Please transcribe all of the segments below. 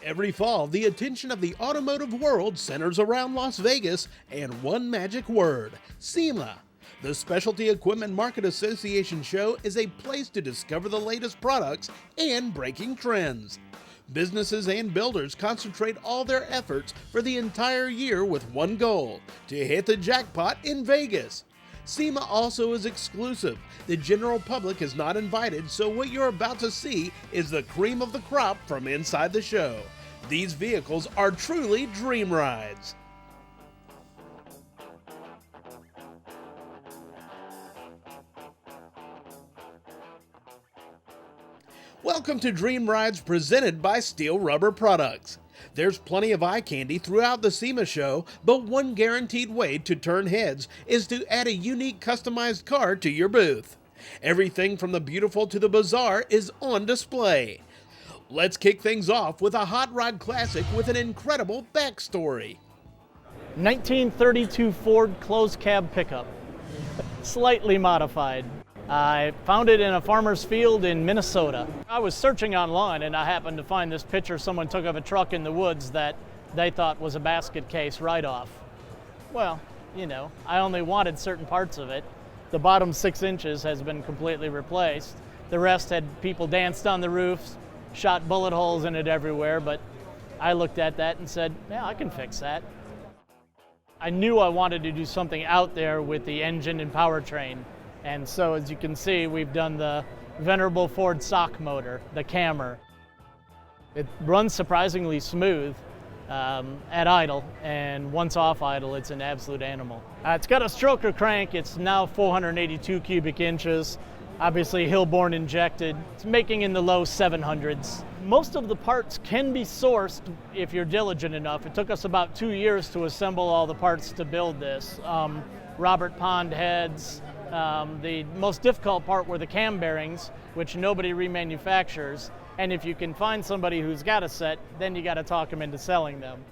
Every fall, the attention of the automotive world centers around Las Vegas and one magic word: SEMA. The Specialty Equipment Market Association show is a place to discover the latest products and breaking trends. Businesses and builders concentrate all their efforts for the entire year with one goal: to hit the jackpot in Vegas. SEMA also is exclusive. The general public is not invited, so what you're about to see is the cream of the crop from inside the show. These vehicles are truly dream rides. Welcome to Dream Rides presented by Steel Rubber Products. There's plenty of eye candy throughout the SEMA show, but one guaranteed way to turn heads is to add a unique customized car to your booth. Everything from the beautiful to the bizarre is on display. Let's kick things off with a hot rod classic with an incredible backstory. 1932 Ford closed cab pickup, slightly modified. I found it in a farmer's field in Minnesota. I was searching online and I happened to find this picture someone took of a truck in the woods that they thought was a basket case write-off. Well, you know, I only wanted certain parts of it. The bottom 6 inches has been completely replaced. The rest had people danced on the roofs, shot bullet holes in it everywhere, but I looked at that and said, yeah, I can fix that. I knew I wanted to do something out there with the engine and powertrain. And so, as you can see, we've done the venerable Ford sock motor, the Camaro. It runs surprisingly smooth at idle, and once off idle, it's an absolute animal. It's got a stroker crank. It's now 482 cubic inches. Obviously, Hillborn injected. It's making in the low 700s. Most of the parts can be sourced if you're diligent enough. It took us about 2 years to assemble all the parts to build this. Robert Pond heads. The most difficult part were the cam bearings, which nobody remanufactures. And if you can find somebody who's got a set, then you got to talk them into selling them.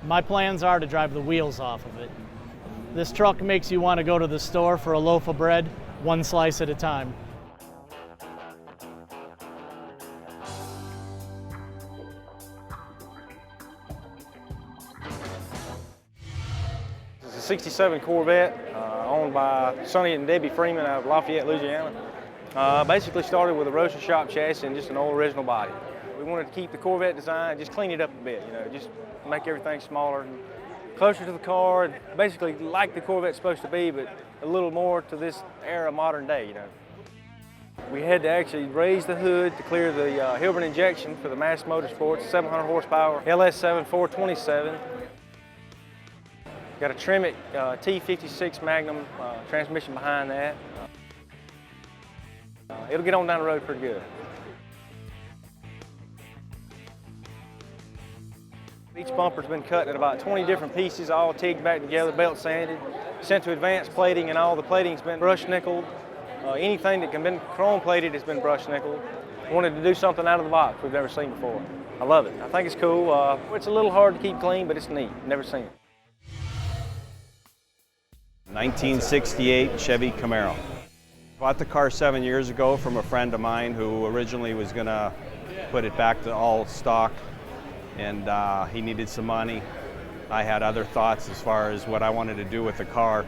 My plans are to drive the wheels off of it. This truck makes you want to go to the store for a loaf of bread, one slice at a time. It's a 67 Corvette owned by Sonny and Debbie Freeman out of Lafayette, Louisiana. Basically started with a roaster shop chassis and just an old original body. We wanted to keep the Corvette design, just clean it up a bit, you know, just make everything smaller and closer to the car, basically like the Corvette's supposed to be, but a little more to this era modern day, you know. We had to actually raise the hood to clear the Hillborn injection for the Mass Motorsports, 700 horsepower, LS7 427. Got a Tremec T56 Magnum transmission behind that. It'll get on down the road pretty good. Each bumper's been cut in about 20 different pieces, all tigged back together, belt sanded, sent to advanced plating, and all the plating's been brush nickeled. Anything that can be chrome plated has been brush nickeled. Wanted to do something out of the box we've never seen before. I love it. I think it's cool. It's a little hard to keep clean, but it's neat. Never seen it. 1968 Chevy Camaro. Bought the car 7 years ago from a friend of mine who originally was going to put it back to all stock, and he needed some money. I had other thoughts as far as what I wanted to do with the car.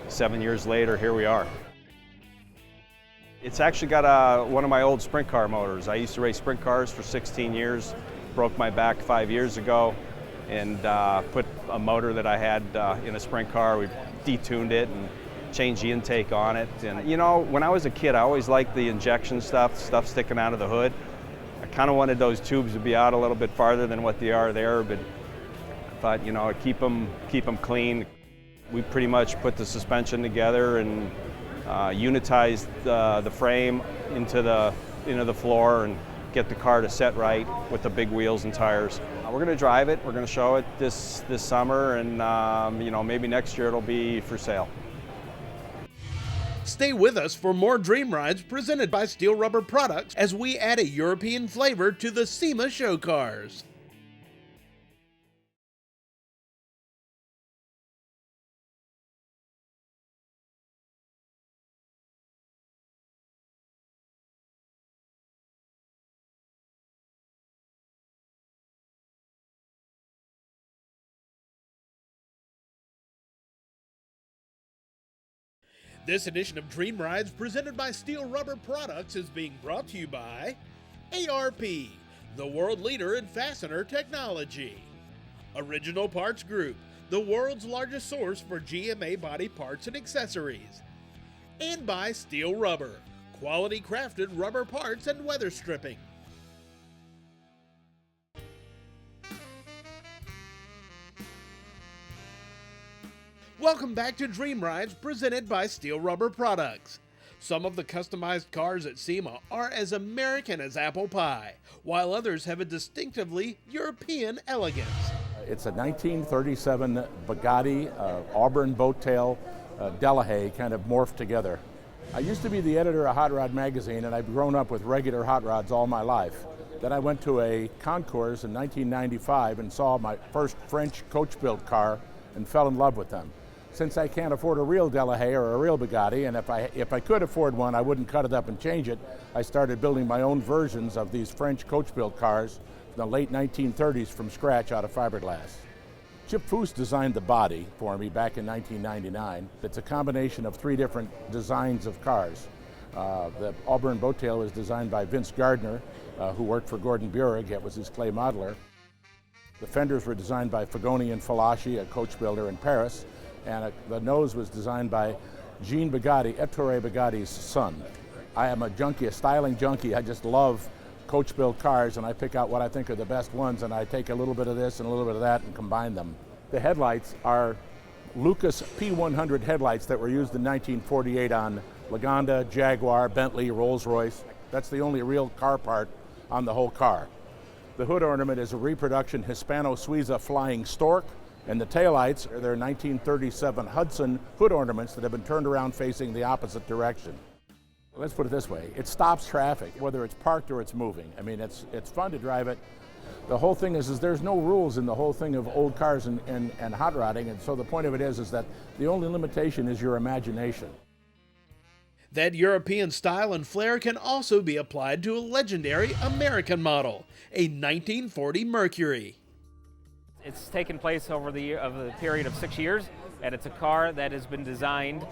7 years later, here we are. It's actually got one of my old sprint car motors. I used to race sprint cars for 16 years, broke my back 5 years ago, and put a motor that I had in a sprint car. We detuned it and changed the intake on it. And you know, when I was a kid, I always liked the injection stuff sticking out of the hood. I kind of wanted those tubes to be out a little bit farther than what they are there, but I thought, you know, keep them clean. We pretty much put the suspension together and unitized the frame into the floor and get the car to set right with the big wheels and tires. We're going to drive it. We're going to show it this summer, and you know, maybe next year it'll be for sale. Stay with us for more Dream Rides presented by Steel Rubber Products as we add a European flavor to the SEMA show cars. This edition of Dream Rides, presented by Steel Rubber Products, is being brought to you by ARP, the world leader in fastener technology. Original Parts Group, the world's largest source for GMA body parts and accessories. And by Steel Rubber, quality crafted rubber parts and weather stripping. Welcome back to Dream Rides, presented by Steel Rubber Products. Some of the customized cars at SEMA are as American as apple pie, while others have a distinctively European elegance. It's a 1937 Bugatti Auburn boat tail Delahaye kind of morphed together. I used to be the editor of Hot Rod magazine, and I've grown up with regular hot rods all my life. Then I went to a concours in 1995 and saw my first French coach-built car and fell in love with them. Since I can't afford a real Delahaye or a real Bugatti, and if I could afford one, I wouldn't cut it up and change it, I started building my own versions of these French coach-built cars in the late 1930s from scratch out of fiberglass. Chip Foose designed the body for me back in 1999. It's a combination of three different designs of cars. The Auburn boat tail was designed by Vince Gardner, who worked for Gordon Burig. It was his clay modeler. The fenders were designed by Fagoni and Falaschi, a coach builder in Paris. And the nose was designed by Jean Bugatti, Ettore Bugatti's son. I am a junkie, a styling junkie. I just love coach-built cars, and I pick out what I think are the best ones, and I take a little bit of this and a little bit of that and combine them. The headlights are Lucas P100 headlights that were used in 1948 on Lagonda, Jaguar, Bentley, Rolls-Royce. That's the only real car part on the whole car. The hood ornament is a reproduction Hispano-Suiza Flying Stork, and the taillights are their 1937 Hudson hood ornaments that have been turned around facing the opposite direction. Let's put it this way, it stops traffic, whether it's parked or it's moving. I mean, it's fun to drive it. The whole thing is there's no rules in the whole thing of old cars and hot rodding, and so the point of it is that the only limitation is your imagination. That European style and flair can also be applied to a legendary American model, a 1940 Mercury. It's taken place over the period of 6 years, and it's a car that has been designed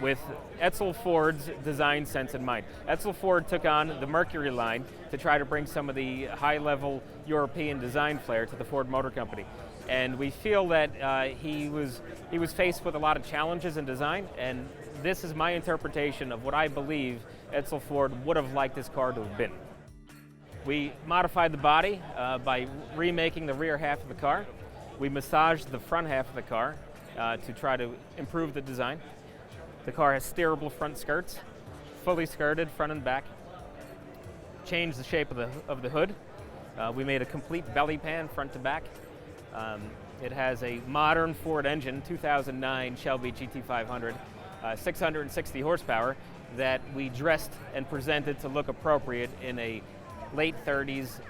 with Edsel Ford's design sense in mind. Edsel Ford took on the Mercury line to try to bring some of the high-level European design flair to the Ford Motor Company. And we feel that he was faced with a lot of challenges in design, and this is my interpretation of what I believe Edsel Ford would have liked this car to have been. We modified the body by remaking the rear half of the car. We massaged the front half of the car to try to improve the design. The car has steerable front skirts, fully skirted front and back. Changed the shape of the hood. We made a complete belly pan front to back. It has a modern Ford engine, 2009 Shelby GT500, 660 horsepower, that we dressed and presented to look appropriate in a late 30s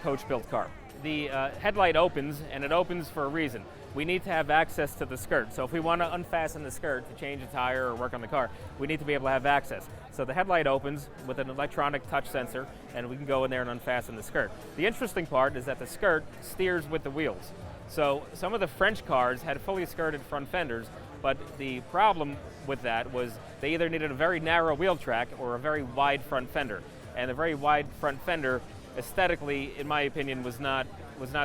coach-built car. The headlight opens, and it opens for a reason. We need to have access to the skirt. So if we want to unfasten the skirt to change a tire or work on the car, we need to be able to have access. So the headlight opens with an electronic touch sensor, and we can go in there and unfasten the skirt. The interesting part is that the skirt steers with the wheels. So some of the French cars had fully skirted front fenders, but the problem with that was they either needed a very narrow wheel track or a very wide front fender. And the very wide front fender, aesthetically, in my opinion, was not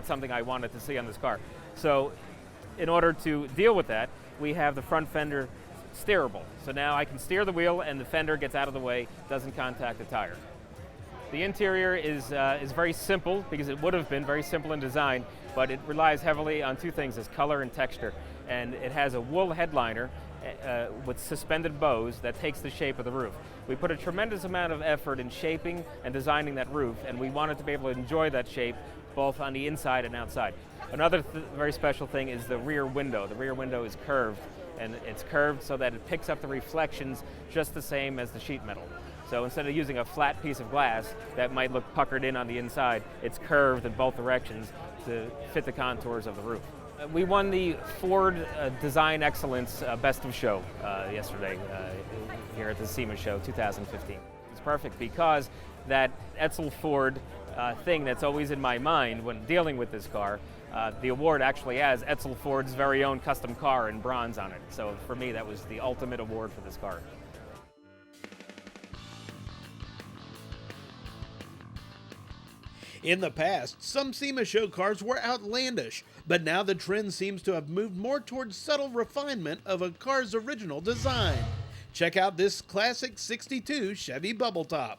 something I wanted to see on this car. So in order to deal with that, we have the front fender steerable. So now I can steer the wheel and the fender gets out of the way, doesn't contact the tire. The interior is very simple, because it would have been very simple in design, but it relies heavily on two things, is color and texture. And it has a wool headliner with suspended bows that takes the shape of the roof. We put a tremendous amount of effort in shaping and designing that roof, and we wanted to be able to enjoy that shape both on the inside and outside. Another very special thing is the rear window. The rear window is curved, and it's curved so that it picks up the reflections just the same as the sheet metal. So instead of using a flat piece of glass that might look puckered in on the inside, it's curved in both directions to fit the contours of the roof. We won the Ford Design Excellence Best of Show yesterday here at the SEMA Show 2015. It's perfect because that Edsel Ford thing that's always in my mind when dealing with this car The award actually has Edsel Ford's very own custom car in bronze on it. So for me, that was the ultimate award for this car. In the past, some SEMA show cars were outlandish, but now the trend seems to have moved more towards subtle refinement of a car's original design. Check out this classic '62 Chevy bubble top.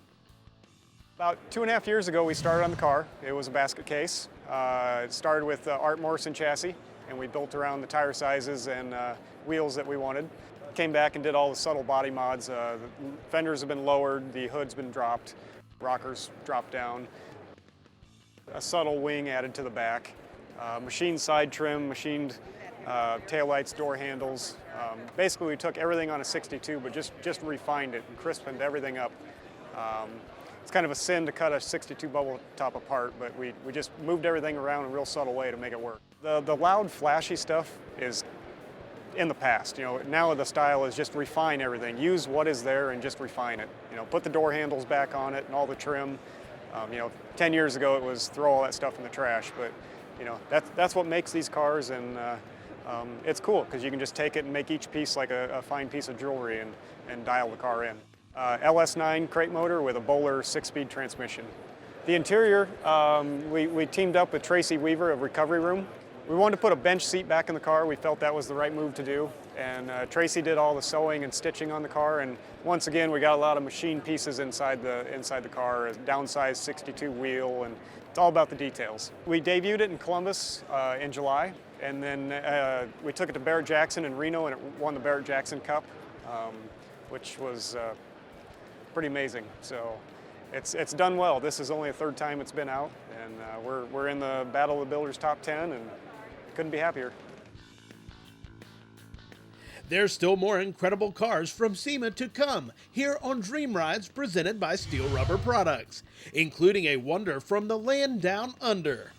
About 2.5 years ago, we started on the car. It was a basket case. It started with the Art Morrison chassis, and we built around the tire sizes and wheels that we wanted. Came back and did all the subtle body mods. The fenders have been lowered, the hood's been dropped, rockers dropped down, a subtle wing added to the back, machined side trim, machined taillights, door handles. Basically, we took everything on a '62, but just refined it and crisped everything up. It's kind of a sin to cut a '62 bubble top apart, but we just moved everything around in a real subtle way to make it work. The loud, flashy stuff is in the past. You know, now the style is just refine everything. Use what is there and just refine it. You know, put the door handles back on it and all the trim. You know, 10 years ago it was throw all that stuff in the trash, but you know, that's what makes these cars, and it's cool because you can just take it and make each piece like a fine piece of jewelry and dial the car in. LS9 crate motor with a Bowler 6-speed transmission. The interior, we teamed up with Tracy Weaver of Recovery Room. We wanted to put a bench seat back in the car. We felt that was the right move to do. And Tracy did all the sewing and stitching on the car. And once again, we got a lot of machine pieces inside the car, a downsized '62 wheel, and it's all about the details. We debuted it in Columbus in July, and then we took it to Barrett-Jackson in Reno, and it won the Barrett-Jackson Cup, which was pretty amazing. So it's done well. This is only the 3rd time it's been out, and we're in the Battle of the Builders top 10, and couldn't be happier. There's still more incredible cars from SEMA to come here on Dream Rides presented by Steel Rubber Products, including a wonder from the land down under.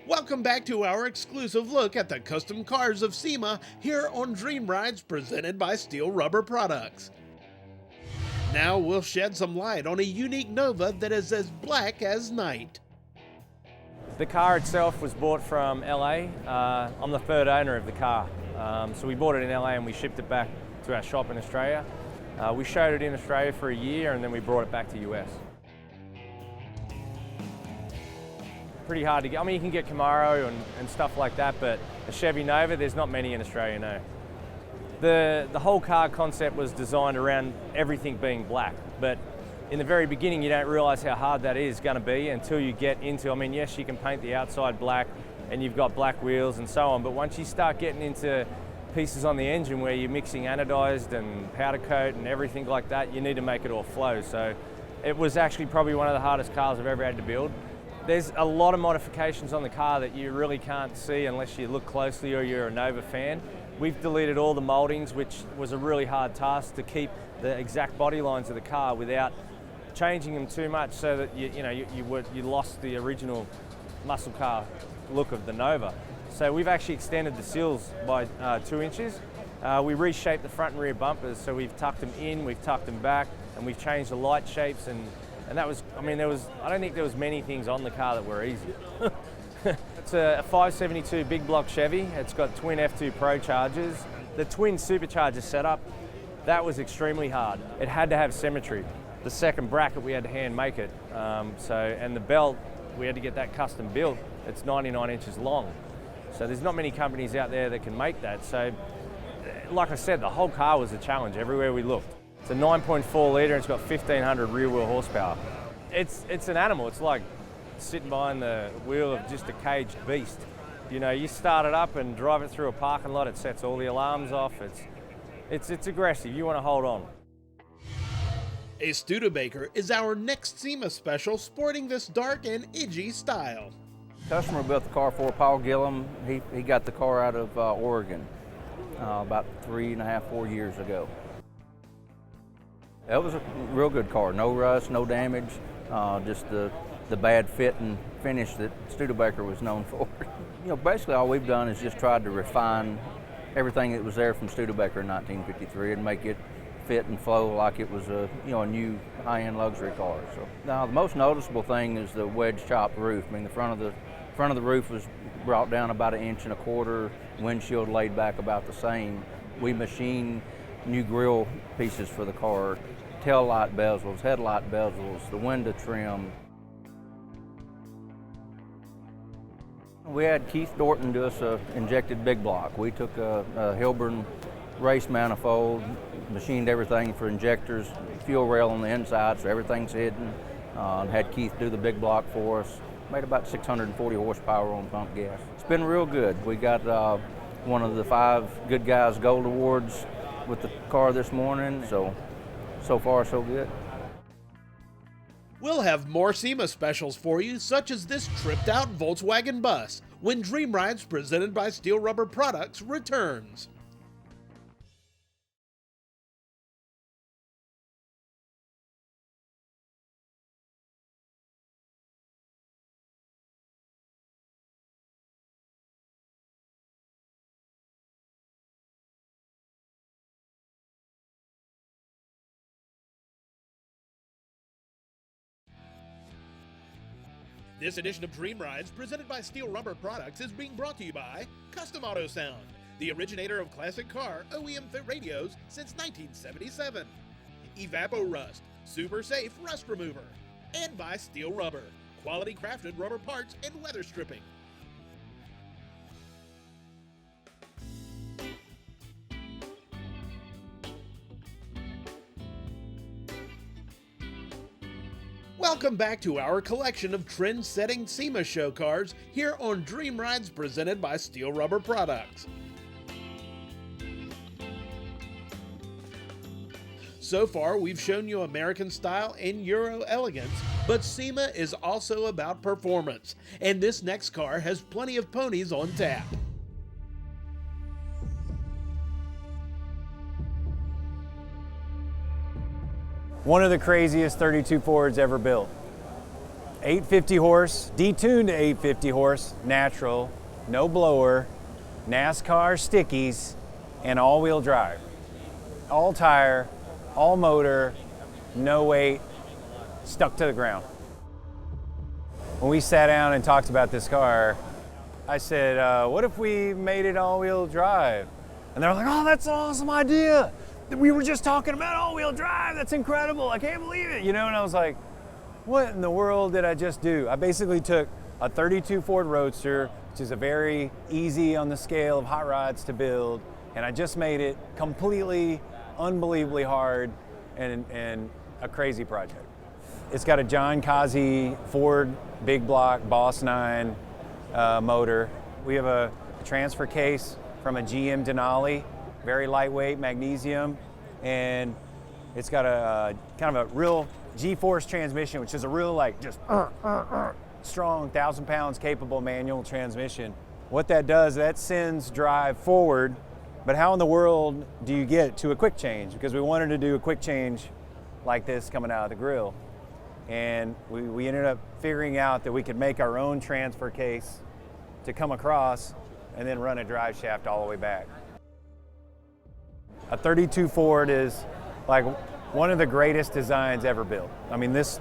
Welcome back to our exclusive look at the custom cars of SEMA here on Dream Rides presented by Steel Rubber Products. Now we'll shed some light on a unique Nova that is as black as night. The car itself was bought from LA. I'm the 3rd owner of the car. So we bought it in LA and we shipped it back to our shop in Australia. We showed it in Australia for a year and then we brought it back to US. Pretty hard to get. I mean, you can get Camaro and stuff like that, but a Chevy Nova, there's not many in Australia, no. The whole car concept was designed around everything being black, but in the very beginning, you don't realize how hard that is going to be until you get into, I mean, yes, you can paint the outside black and you've got black wheels and so on, but once you start getting into pieces on the engine where you're mixing anodized and powder coat and everything like that, you need to make it all flow. So it was actually probably one of the hardest cars I've ever had to build. There's a lot of modifications on the car that you really can't see unless you look closely or you're a Nova fan. We've deleted all the moldings, which was a really hard task to keep the exact body lines of the car without changing them too much so that you lost the original muscle car look of the Nova. So we've actually extended the sills by 2 inches. We reshaped the front and rear bumpers, so we've tucked them in, we've tucked them back, and we've changed the light shapes, and that was, I mean, I don't think there was many things on the car that were easy. It's a 572 big block Chevy. It's got twin F2 Pro chargers. The twin supercharger setup, that was extremely hard. It had to have symmetry. The second bracket, we had to hand make it. And the belt, we had to get that custom built. It's 99 inches long. So there's not many companies out there that can make that. So, like I said, the whole car was a challenge everywhere we looked. It's a 9.4 litre and it's got 1,500 rear wheel horsepower. It's an animal. It's like sitting behind the wheel of just a caged beast. You know, you start it up and drive it through a parking lot, it sets all the alarms off. It's aggressive. You want to hold on. A Studebaker is our next SEMA special sporting this dark and edgy style. Customer built the car for Paul Gillum. He got the car out of Oregon about 3.5, 4 years ago. It was a real good car. No rust, no damage, just the bad fit and finish that Studebaker was known for. You know, basically all we've done is just tried to refine everything that was there from Studebaker in 1953 and make it fit and flow like it was a new high-end luxury car. So now the most noticeable thing is the wedge chopped roof. I mean, the front of the roof was brought down about 1.25 inches, windshield laid back about the same. We machined new grille pieces for the car, tail light bezels, headlight bezels, the window trim. We had Keith Dorton do us an injected big block. We took a Hilburn race manifold, machined everything for injectors, fuel rail on the inside so everything's hidden, and had Keith do the big block for us. Made about 640 horsepower on pump gas. It's been real good. We got one of the 5 Good Guys Gold Awards with the car this morning, so far so good. We'll have more SEMA specials for you, such as this tripped-out Volkswagen bus, when Dream Rides presented by Steel Rubber Products returns. This edition of Dream Rides, presented by Steel Rubber Products, is being brought to you by Custom Auto Sound, the originator of classic car OEM fit radios since 1977. Evapo Rust, super safe rust remover. And by Steel Rubber, quality crafted rubber parts and weather stripping. Welcome back to our collection of trend-setting SEMA show cars here on Dream Rides presented by Steel Rubber Products. So far, we've shown you American style and Euro elegance, but SEMA is also about performance, and this next car has plenty of ponies on tap. One of the craziest 32 Fords ever built. 850 horse, detuned to 850 horse, natural, no blower, NASCAR stickies, and all-wheel drive. All tire, all motor, no weight, stuck to the ground. When we sat down and talked about this car, I said, what if we made it all-wheel drive? And they're like, oh, that's an awesome idea. We were just talking about all-wheel drive. That's incredible. I can't believe it. You know, and I was like, what in the world did I just do? I basically took a 32 Ford Roadster, which is a very easy on the scale of hot rods to build, and I just made it completely, unbelievably hard and a crazy project. It's got a John Kazi Ford big block Boss 9 motor. We have a transfer case from a GM Denali, very lightweight magnesium, and it's got a kind of a real G-force transmission, which is a real like just strong 1,000 pounds capable manual transmission. What that does, that sends drive forward, but how in the world do you get to a quick change? Because we wanted to do a quick change like this coming out of the grill. And we ended up figuring out that we could make our own transfer case to come across and then run a drive shaft all the way back. A 32 Ford is like one of the greatest designs ever built. I mean, this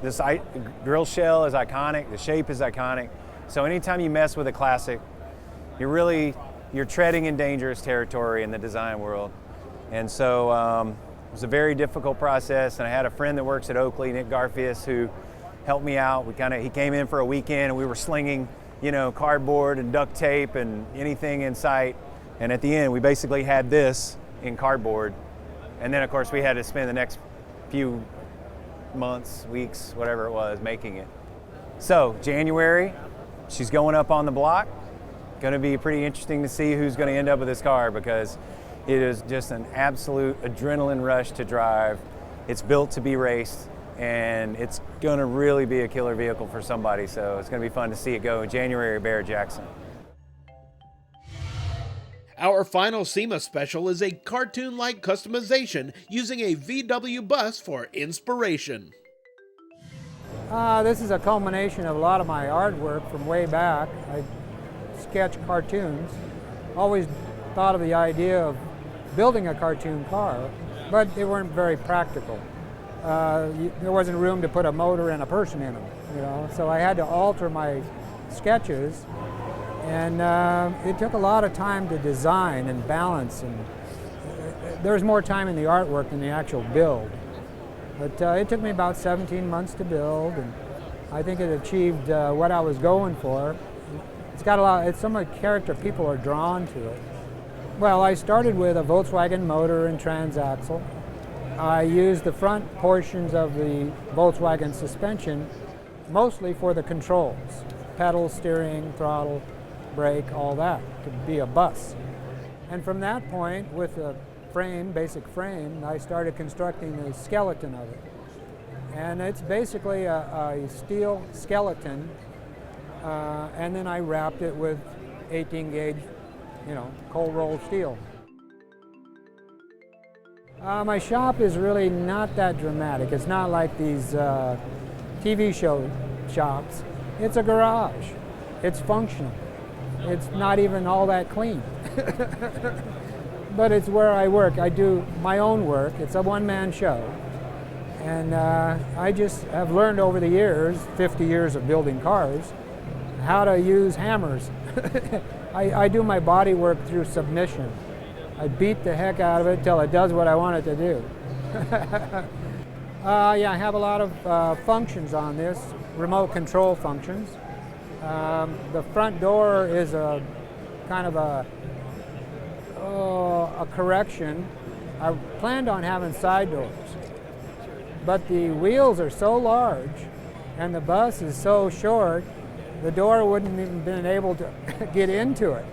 grill shell is iconic, the shape is iconic. So anytime you mess with a classic, you're treading in dangerous territory in the design world. And so it was a very difficult process, and I had a friend that works at Oakley, Nick Garfias, who helped me out. He came in for a weekend and we were slinging, cardboard and duct tape and anything in sight. And at the end, we basically had this in cardboard. And then of course we had to spend the next few months, weeks, whatever it was, making it. So January, she's going up on the block. Going to be pretty interesting to see who's going to end up with this car, because it is just an absolute adrenaline rush to drive. It's built to be raced, and it's going to really be a killer vehicle for somebody, so it's going to be fun to see it go in January at Barrett-Jackson. Our final SEMA special is a cartoon-like customization using a VW bus for inspiration. This is a culmination of a lot of my artwork from way back. I sketch cartoons. Always thought of the idea of building a cartoon car, but they weren't very practical. There wasn't room to put a motor and a person in them, you know. So I had to alter my sketches, and it took a lot of time to design and balance, and there was more time in the artwork than the actual build. But it took me about 17 months to build, and I think it achieved what I was going for. It's got a lot, it's some of the character people are drawn to it. Well, I started with a Volkswagen motor and transaxle. I used the front portions of the Volkswagen suspension mostly for the controls. Pedal, steering, throttle, brake, all that, to be a bus. And from that point, with a frame, basic frame, I started constructing the skeleton of it. And it's basically a steel skeleton, and then I wrapped it with 18 gauge, you know, cold rolled steel. My shop is really not that dramatic. It's not like these TV show shops. It's a garage. It's functional. It's not even all that clean. But it's where I work. I do my own work. It's a one-man show. And I just have learned over the years, 50 years of building cars, how to use hammers. I do my body work through submission. I beat the heck out of it till it does what I want it to do. Yeah, I have a lot of functions on this, remote control functions. The front door is a kind of a correction. I planned on having side doors, but the wheels are so large and the bus is so short, the door wouldn't even been able to get into it.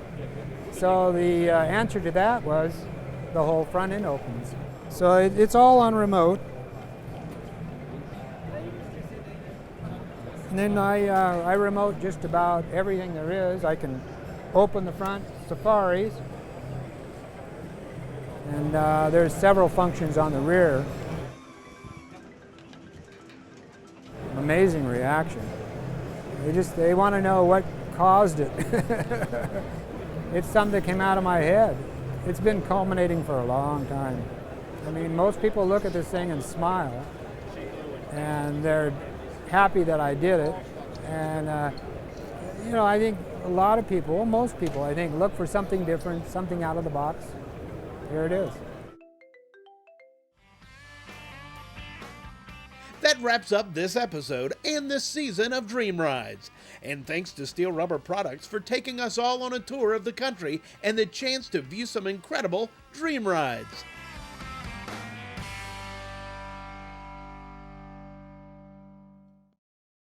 So the answer to that was the whole front end opens. So it's all on remote. And then I remote just about everything there is. I can open the front safaris. And there's several functions on the rear. Amazing reaction. They want to know what caused it. It's something that came out of my head. It's been culminating for a long time. I mean, most people look at this thing and smile, and they're happy that I did it. And you know, I think a lot of people, well, most people, I think, look for something different, something out of the box. Here it is. That wraps up this episode and this season of Dream Rides. And thanks to Steel Rubber Products for taking us all on a tour of the country and the chance to view some incredible dream rides.